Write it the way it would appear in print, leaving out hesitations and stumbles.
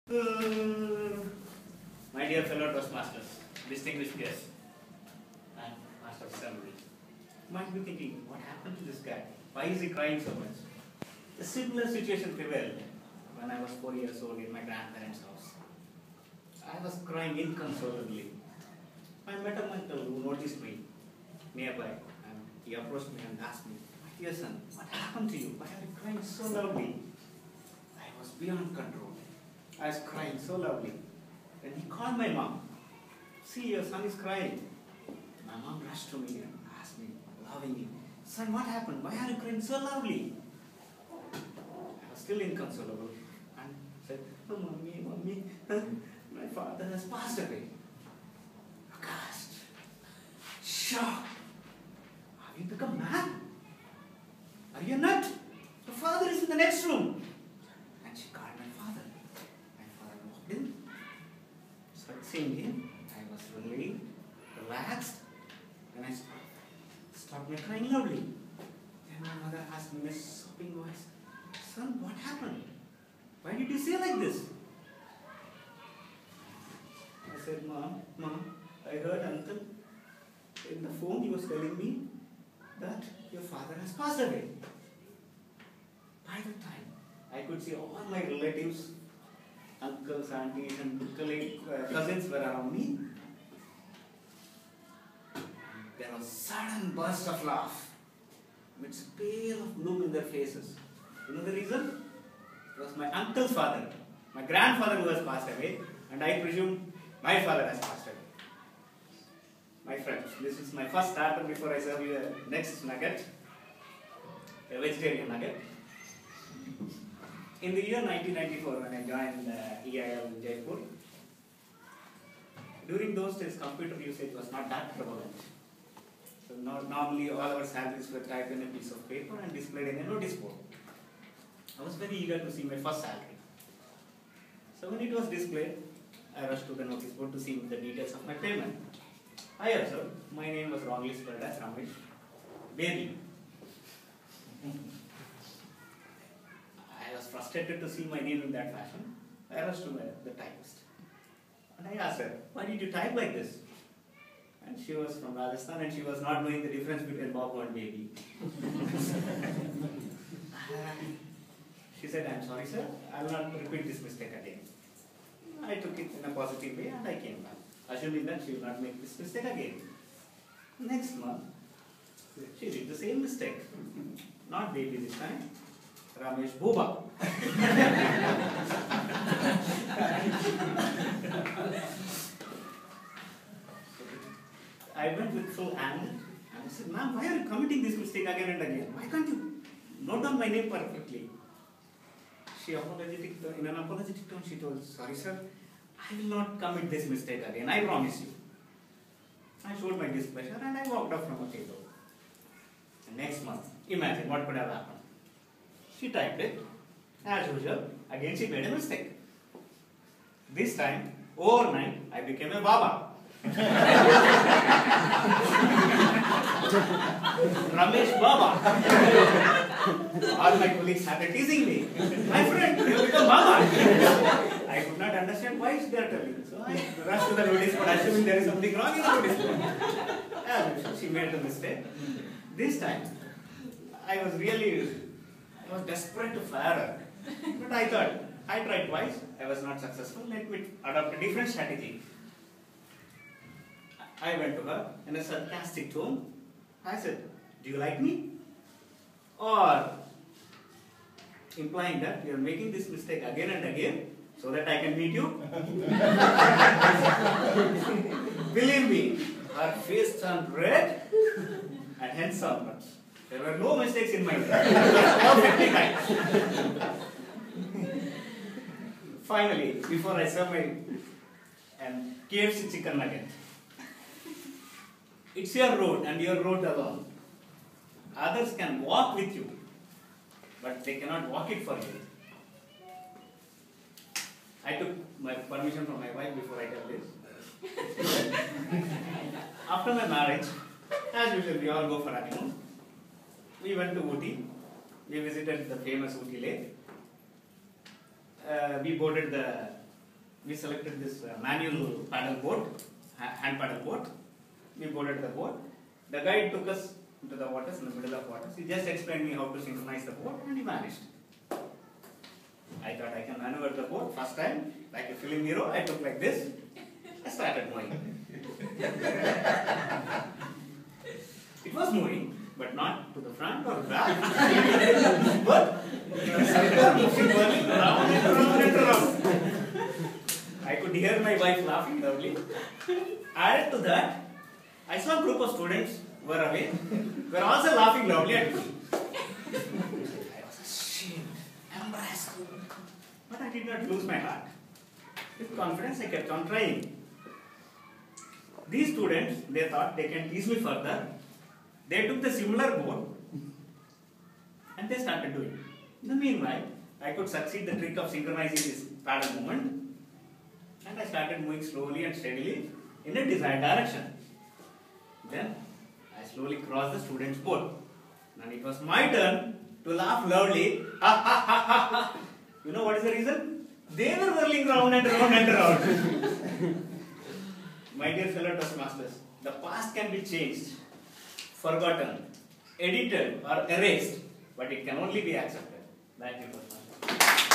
My dear fellow Toastmasters, distinguished guests, and Master of Ceremony, you might be thinking, what happened to this guy? Why is he crying so much? A similar situation prevailed when I was 4 years old in my grandparents' house. I was crying inconsolably. I met a uncle who noticed me nearby, and he approached me and asked me, "My dear son, what happened to you? Why are you crying so loudly?" I was beyond control. I was crying so loudly. Then he called my mom. "See, your son is crying." My mom rushed to me and asked me lovingly, "Son, what happened? Why are you crying so loudly?" I was still inconsolable and said, "Oh, mommy, my father has passed away." Aghast, shocked. Have you become mad? Are you a nut? Your father is in the next room. And she called my father. My father walked in. Seeing him, I was relieved, relaxed, and I stopped my crying loudly. Then my mother asked me in a sobbing voice, "Son, what happened? Why did you say like this?" I said, Mom, I heard uncle in the phone. He was telling me that your father has passed away. By the time I could see all my relatives, uncles, aunties, and cousins were around me, there was a sudden burst of laugh amidst a pale of gloom in their faces. You know the reason? It was my uncle's father, my grandfather who has passed away, and I presume my father has passed away. My friends, this is my first starter before I serve you the next nugget, a vegetarian nugget. In the year 1994, when I joined EIL in Jaipur, during those days computer usage was not that prevalent. So normally all our salaries were typed in a piece of paper and displayed in a notice board. I was very eager to see my first salary. So when it was displayed, I rushed to the notice board to see the details of my payment. I observed my name was wrongly spelled as Ramesh Baby. I was frustrated to see my name in that fashion. I rushed to the typist. And I asked her, "Why did you type like this?" And she was from Rajasthan and she was not knowing the difference between Babu and Baby. She said, "I'm sorry, sir. I'll not repeat this mistake again." I took it in a positive way and I came back, assuming that she will not make this mistake again. Next month, she did the same mistake. Not Baby this time. Ramesh Booba. I went with full anger and I said, "Ma'am, why are you committing this mistake again and again? Why can't you note down my name perfectly?" She in an apologetic tone, she told, "Sorry, sir, I will not commit this mistake again, I promise you." I showed my displeasure and I walked off from the table. And next month, imagine what could have happened. She typed it, as usual, again she made a mistake. This time, overnight, I became a Baba. Ramesh Baba. All my colleagues started teasing me. "My friend, you have become Baba." I could not understand why they are telling. So I rushed to the notice board, assuming there is something wrong in the notice board. As usual, she made the mistake. This time, I was desperate to fire her. But I thought, I tried twice, I was not successful, let me adopt a different strategy. I went to her in a sarcastic tone. I said, "Do you like me?" Or implying that you are making this mistake again and again so that I can meet you. Believe me, her face turned red and hence sunburns. There were no mistakes in my life. It was perfectly right. Finally, before I serve my KFC chicken nugget, it's your road and your road alone. Others can walk with you, but they cannot walk it for you. I took my permission from my wife before I tell this. After my marriage, as usual, we all go for honeymoon. We went to Ooty. We visited the famous Ooty Lake. We boarded the we selected this manual paddle boat, hand paddle boat. We boarded the boat. The guide took us into the waters, in the middle of waters. He just explained me how to synchronize the boat and he vanished. I thought I can maneuver the boat. First time, like a film hero, I took like this. I started moving. It was moving, but not to the front or back. But moving round and round and round. I could hear my wife laughing loudly. Added to that, I saw a group of students who were away, were also laughing loudly at me. I was ashamed, embarrassed. But I did not lose my heart. With confidence, I kept on trying. These students, they thought they can tease me further. They took the similar boat and they started doing it. In the meanwhile, I could succeed the trick of synchronizing this paddle movement and I started moving slowly and steadily in a desired direction. Then, I slowly crossed the student's boat. And it was my turn to laugh loudly. You know what is the reason? They were whirling round and round and round. My dear fellow Toastmasters, the past can be changed, forgotten, edited or erased, but it can only be accepted. Thank you, Toastmasters.